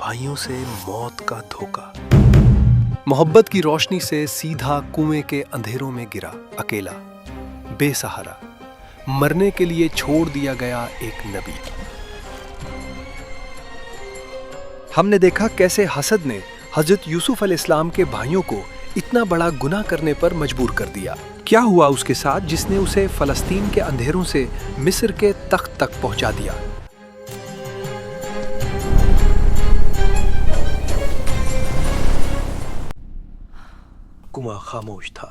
भाइयों से मौत का धोखा। मोहब्बत की रोशनी से सीधा कुएं के अंधेरों में गिरा, अकेला, बेसहारा, मरने के लिए छोड़ दिया गया एक नबी। हमने देखा कैसे हसद ने हजरत यूसुफ अलैहिस्सलाम के भाइयों को इतना बड़ा गुनाह करने पर मजबूर कर दिया। क्या हुआ उसके साथ जिसने उसे फलस्तीन के अंधेरों से मिस्र के तख्त तक पहुंचा दिया। कुआं खामोश था,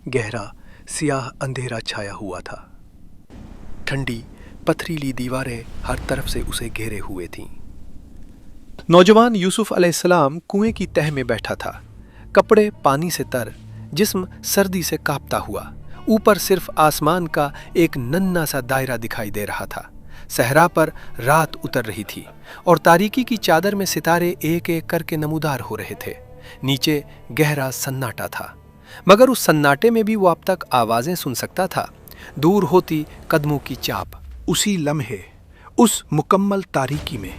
गहरा सियाह अंधेरा छाया हुआ था। ठंडी पथरीली दीवारें हर तरफ से उसे घेरे हुए थीं। नौजवान यूसुफ अलैहिस्सलाम कुएं की तह में बैठा था, कपड़े पानी से तर, जिस्म सर्दी से कांपता हुआ। ऊपर सिर्फ आसमान का एक नन्हा सा दायरा दिखाई दे रहा था। सहरा पर रात उतर रही थी और तारीकी की चादर में सितारे एक एक करके नमूदार हो रहे थे। नीचे गहरा सन्नाटा था, मगर उस सन्नाटे में भी वो अब तक आवाजें सुन सकता था। दूर होती कदमों की चाप। उसी लम्हे, उस मुकम्मल तारीकी में,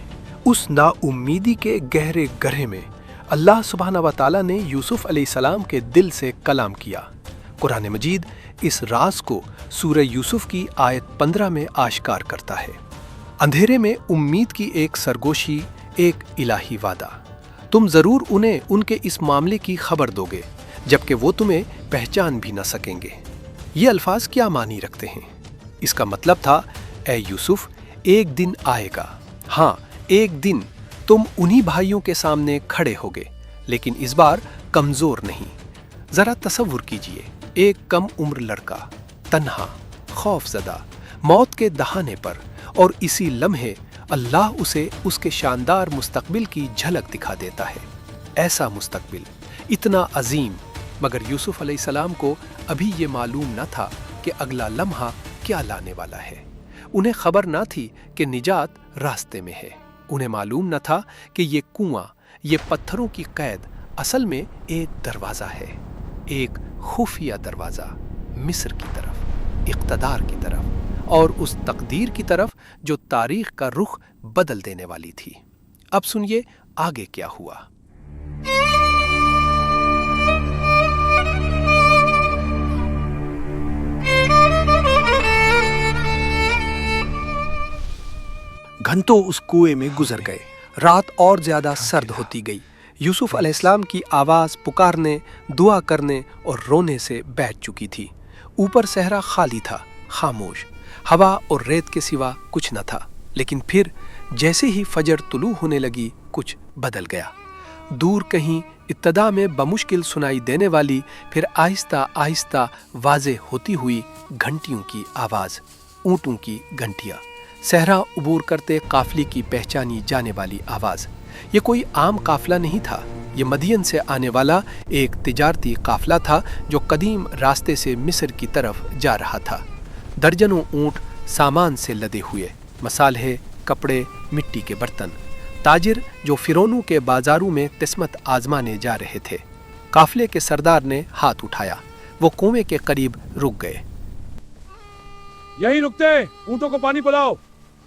उस नाउम्मीदी के गहरे गड्ढे में अल्लाह सुब्हानहू व तआला ने यूसुफ अलैहिस्सलाम के दिल से कलाम किया। कुरान मजीद इस राज को सूरह यूसुफ की आयत 15 में आश्कार करता है। अंधेरे में उम्मीद की एक सरगोशी, एक इलाही वादा। तुम जरूर उन्हें उनके इस मामले की खबर दोगे, जबकि वो तुम्हें पहचान भी न सकेंगे। ये अल्फाज क्या मानी रखते हैं? इसका मतलब था, ए यूसुफ, एक दिन आएगा, हाँ एक दिन तुम उन्हीं भाइयों के सामने खड़े होगे, लेकिन इस बार कमजोर नहीं। जरा तसव्वुर कीजिए, एक कम उम्र लड़का, तन्हा, खौफजदा, मौत के दहाने पर, और इसी लम्हे अल्लाह उसे उसके शानदार मुस्तकबिल की झलक दिखा देता है। ऐसा मुस्तकबिल, इतना अजीम, मगर यूसुफ अलैहिस्सलाम को अभी ये मालूम न था कि अगला लम्हा क्या लाने वाला है। उन्हें खबर न थी कि निजात रास्ते में है। उन्हें मालूम न था कि ये कुआं, ये पत्थरों की कैद असल में एक दरवाज़ा है, एक खुफिया दरवाज़ा, मिस्र की तरफ, इक़्तिदार की तरफ, और उस तकदीर की तरफ जो तारीख का रुख बदल देने वाली थी। अब सुनिए आगे क्या हुआ। घंटों उस कुएं में गुजर गए। रात और ज्यादा सर्द होती गई। यूसुफ अलैहिस्सलाम की आवाज पुकारने, दुआ करने और रोने से बैठ चुकी थी। ऊपर सहरा खाली था, खामोश, हवा और रेत के सिवा कुछ न था। लेकिन फिर जैसे ही फजर तुलू होने लगी, कुछ बदल गया। दूर कहीं इब्तदा में बमुश्किल सुनाई देने वाली, फिर आहिस्ता आहिस्ता वाज़ेह होती हुई घंटियों की आवाज, ऊँटों की घंटियाँ, सहरा उबूर करते काफिले की पहचानी जाने वाली आवाज। ये कोई आम काफिला नहीं था, ये मदियन से आने वाला एक तिजारती काफिला था जो कदीम रास्ते से मिस्र की तरफ जा रहा था। दर्जनों ऊँट सामान से लदे हुए, मसाले, कपड़े, मिट्टी के बर्तन, ताजिर जो फिरौनों के बाजारों में किस्मत आजमाने जा रहे थे। काफिले के सरदार ने हाथ उठाया। वो कुएं के करीब रुक गए। यहीं रुकते, ऊँटों को पानी पिलाओ,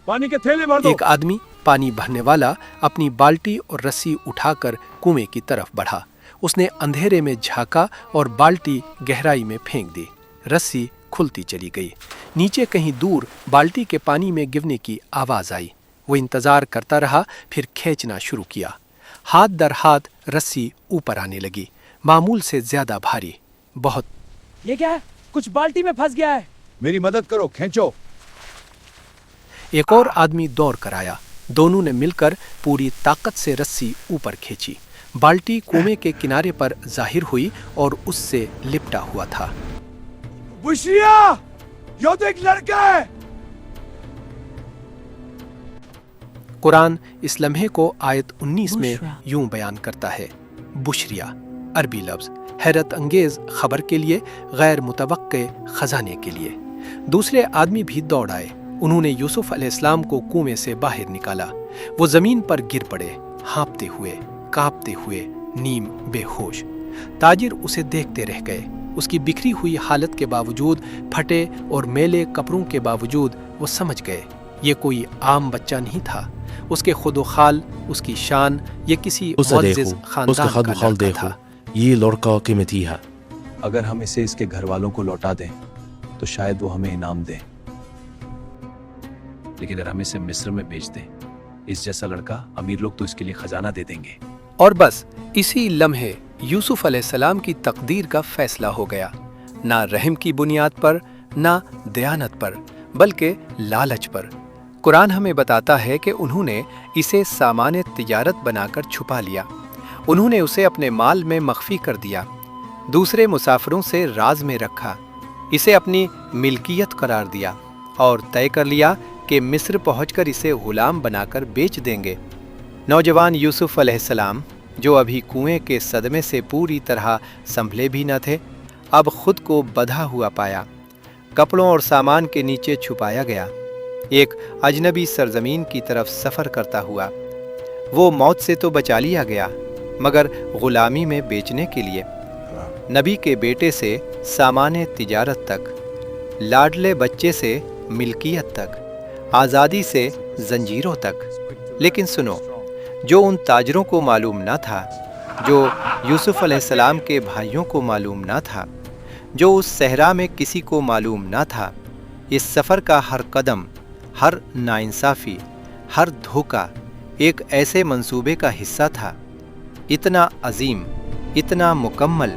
पानी के थैले भर दो। एक आदमी पानी भरने वाला अपनी बाल्टी और रस्सी उठाकर कुएं की तरफ बढ़ा। उसने अंधेरे में झांका और बाल्टी गहराई में फेंक दी। रस्सी खुलती चली गई। नीचे कहीं दूर बाल्टी के पानी में गिरने की आवाज आई। वो इंतजार करता रहा, फिर खींचना शुरू किया। हाथ दर हाथ रस्सी ऊपर आने लगी, मामूल से ज्यादा भारी, बहुत। ये क्या है? कुछ बाल्टी में फंस गया है। मेरी मदद करो, खींचो। एक और आदमी दौड़ कर आया। दोनों ने मिलकर पूरी ताकत से रस्सी ऊपर खींची। बाल्टी कुएं के किनारे पर जाहिर हुई और उससे लिपटा हुआ था। बुशरिया, यो तो एक लड़का है। कुरान इस लम्हे को आयत 19 में यूं बयान करता है, बुशरिया, अरबी लफ्ज हैरत अंगेज खबर के लिए, गैर मुतवक्के खजाने के लिए। दूसरे आदमी भी दौड़ आए। उन्होंने यूसुफ अलैहिस्सलाम को कुएं से बाहर निकाला। वो जमीन पर गिर पड़े, हाँपते हुए, कांपते हुए, नीम बेहोश। ताजिर उसे देखते रह गए। उसकी बिखरी हुई हालत के बावजूद, फटे और मैले कपड़ों के बावजूद वो समझ गए یہ کوئی عام بچہ نہیں تھا، اس کے خود و خال، اس کی شان، یہ کسی معزز خاندان کا لڑکا تھا۔ یہ لڑکا قیمتی ہے۔ اگر ہم اسے اس کے گھر والوں کو لوٹا دیں تو شاید وہ ہمیں انعام دیں، لیکن اگر ہم اسے مصر میں بیچ دیں، اس جیسا لڑکا، امیر لوگ تو اس کے لیے خزانہ دے دیں گے۔ اور بس اسی لمحے یوسف علیہ السلام کی تقدیر کا فیصلہ ہو گیا، نہ رحم کی بنیاد پر، نہ دیانت پر، بلکہ لالچ پر۔ قرآن ہمیں بتاتا ہے کہ انہوں نے اسے سامان تجارت بنا کر چھپا لیا، انہوں نے اسے اپنے مال میں مخفی کر دیا، دوسرے مسافروں سے راز میں رکھا، اسے اپنی ملکیت قرار دیا اور طے کر لیا کہ مصر پہنچ کر اسے غلام بنا کر بیچ دیں گے۔ نوجوان یوسف علیہ السلام، جو ابھی کنویں کے صدمے سے پوری طرح سنبھلے بھی نہ تھے، اب خود کو بدھا ہوا پایا، کپڑوں اور سامان کے نیچے چھپایا گیا، ایک اجنبی سرزمین کی طرف سفر کرتا ہوا۔ وہ موت سے تو بچا لیا گیا، مگر غلامی میں بیچنے کے لیے۔ نبی کے بیٹے سے سامان تجارت تک، لاڈلے بچے سے ملکیت تک، آزادی سے زنجیروں تک۔ لیکن سنو، جو ان تاجروں کو معلوم نہ تھا، جو یوسف علیہ السلام کے بھائیوں کو معلوم نہ تھا، جو اس صحرا میں کسی کو معلوم نہ تھا، اس سفر کا ہر قدم، ہر ناانصافی، ہر دھوکہ ایک ایسے منصوبے کا حصہ تھا، اتنا عظیم، اتنا مکمل،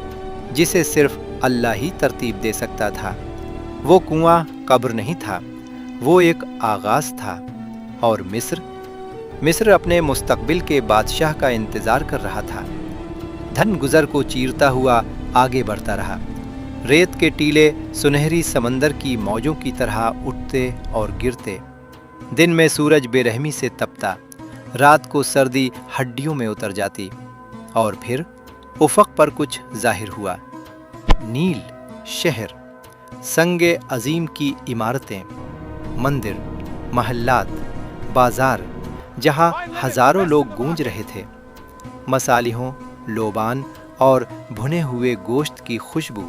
جسے صرف اللہ ہی ترتیب دے سکتا تھا۔ وہ کنواں قبر نہیں تھا، وہ ایک آغاز تھا، اور مصر اپنے مستقبل کے بادشاہ کا انتظار کر رہا تھا۔ دھن گزر کو چیرتا ہوا آگے بڑھتا رہا، ریت کے ٹیلے سنہری سمندر کی موجوں کی طرح اٹھتے اور گرتے، دن میں سورج بے رحمی سے تپتا، رات کو سردی ہڈیوں میں اتر جاتی، اور پھر افق پر کچھ ظاہر ہوا، نیل، شہر، سنگ عظیم کی عمارتیں، مندر، محلات، بازار، جہاں ہزاروں لوگ گونج رہے تھے، مصالحوں، لوبان اور بھنے ہوئے گوشت کی خوشبو،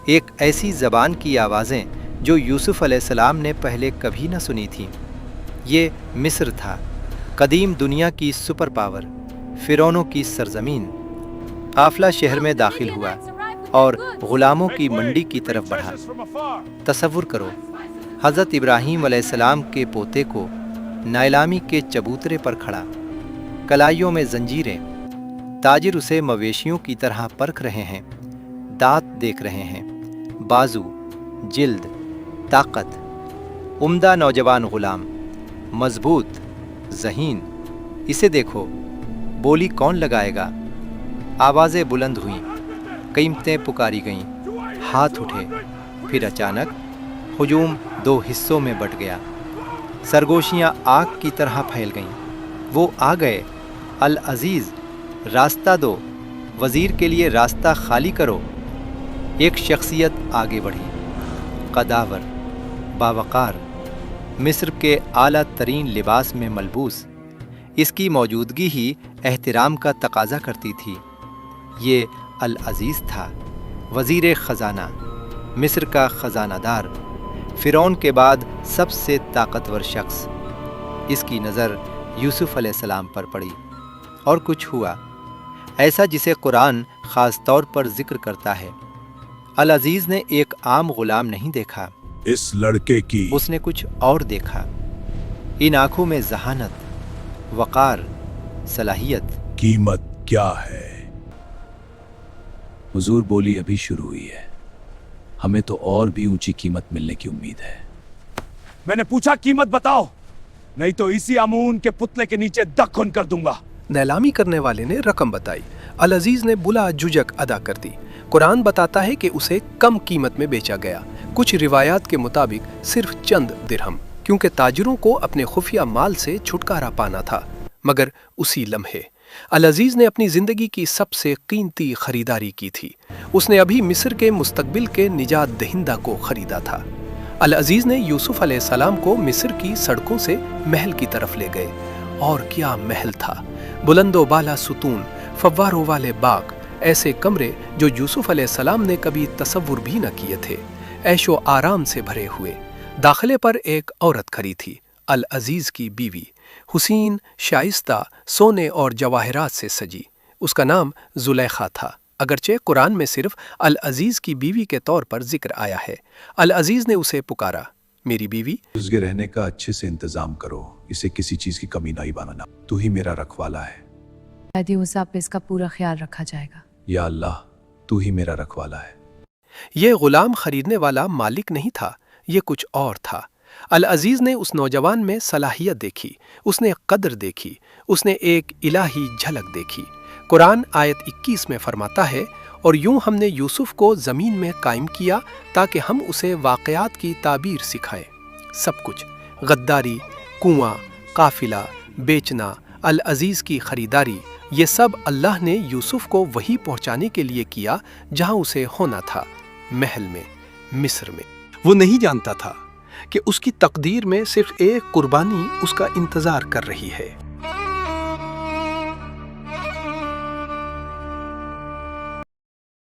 ایک ایسی زبان کی آوازیں جو یوسف علیہ السلام نے پہلے کبھی نہ سنی تھیں۔ یہ مصر تھا، قدیم دنیا کی سپر پاور، فرعونوں کی سرزمین۔ قافلہ شہر میں داخل ہوا اور غلاموں کی منڈی کی طرف بڑھا۔ تصور کرو، حضرت ابراہیم علیہ السلام کے پوتے کو نیلامی کے چبوترے پر کھڑا، کلائیوں میں زنجیریں، تاجر اسے مویشیوں کی طرح پرکھ رہے ہیں، دانت دیکھ رہے ہیں، بازو، جلد، طاقت، عمدہ نوجوان غلام، مضبوط، ذہین۔ اسے دیکھو، بولی کون لگائے گا؟ آوازیں بلند ہوئیں، قیمتیں پکاری گئیں، ہاتھ اٹھے، پھر اچانک ہجوم دو حصوں میں بٹ گیا، سرگوشیاں آگ کی طرح پھیل گئیں۔ وہ آ گئے، العزیز راستہ دو، وزیر کے لیے راستہ خالی کرو۔ ایک شخصیت آگے بڑھی، قداور، باوقار، مصر کے اعلیٰ ترین لباس میں ملبوس، اس کی موجودگی ہی احترام کا تقاضا کرتی تھی۔ یہ العزیز تھا، وزیر خزانہ، مصر کا خزانہ دار، فرعون کے بعد سب سے طاقتور شخص۔ اس کی نظر یوسف علیہ السلام پر پڑی، اور کچھ ہوا ایسا جسے قرآن خاص طور پر ذکر کرتا ہے۔ العزیز نے ایک عام غلام نہیں دیکھا، اس لڑکے کی اس نے کچھ اور دیکھا۔ ان آنکھوں میں ذہانت، وقار، صلاحیت۔ قیمت کیا ہے؟ حضور بولی ابھی شروع ہوئی ہے، ہمیں تو اور بھی اونچی قیمت ملنے کی امید ہے۔ میں نے پوچھا قیمت بتاؤ، نہیں تو اسی امون کے پتلے کے نیچے دکن کر دوں گا۔ نیلامی کرنے والے نے رقم بتائی، العزیز نے بلا جھجک ادا کر دی۔ قرآن بتاتا ہے کہ اسے کم قیمت میں بیچا گیا، کچھ روایات کے مطابق صرف چند درہم، کیونکہ تاجروں کو اپنے خفیہ مال سے چھٹکارا پانا تھا۔ مگر اسی لمحے العزیز نے اپنی زندگی کی سب سے قیمتی خریداری کی تھی۔ اس نے ابھی مصر کے مستقبل کے نجات دہندہ کو خریدا تھا۔ العزیز نے یوسف علیہ السلام کو مصر کی سڑکوں سے محل کی طرف لے گئے، اور کیا محل تھا! بلند و بالا ستون، فواروں والے باغ، ایسے کمرے جو یوسف علیہ السلام نے کبھی تصور بھی نہ کیے تھے، عیش و آرام سے بھرے ہوئے۔ داخلے پر ایک عورت کھڑی تھی، अल अजीज़ की बीवी, हुसीन, शाइस्ता, सोने और जवाहरात से सजी। उसका नाम जुलेखा था, अगरचे कुरान में सिर्फ अल अजीज़ की बीवी के तौर पर जिक्र आया है। अल अजीज़ ने उसे पुकारा, मेरी बीवी, उसके रहने का अच्छे से इंतजाम करो, इसे किसी चीज की कमी नहीं बनाना, तू ही मेरा रखवाला है। दादी उस पे इसका पूरा ख्याल रखा जाएगा। या अल्लाह, तू ही मेरा रखवाला है। ये गुलाम खरीदने वाला मालिक नहीं था, ये कुछ और था। अल अजीज़ ने उस नौजवान में सलाहियत देखी, उसने कदर देखी, उसने एक इलाही झलक देखी। कुरान आयत 21 में फरमाता है, और यूं हमने यूसुफ को ज़मीन में कायम किया ताकि हम उसे वाक़यात की ताबीर सिखाएं। सब कुछ, गद्दारी, कुआं, काफिला, बेचना, अल अजीज़ की ख़रीदारी, ये सब अल्लाह ने यूसुफ को वहीं पहुंचाने के लिए किया जहां उसे होना था, महल में, मिस्र में। वो नहीं जानता था कि उसकी तकदीर में सिर्फ एक कुर्बानी उसका इंतज़ार कर रही है।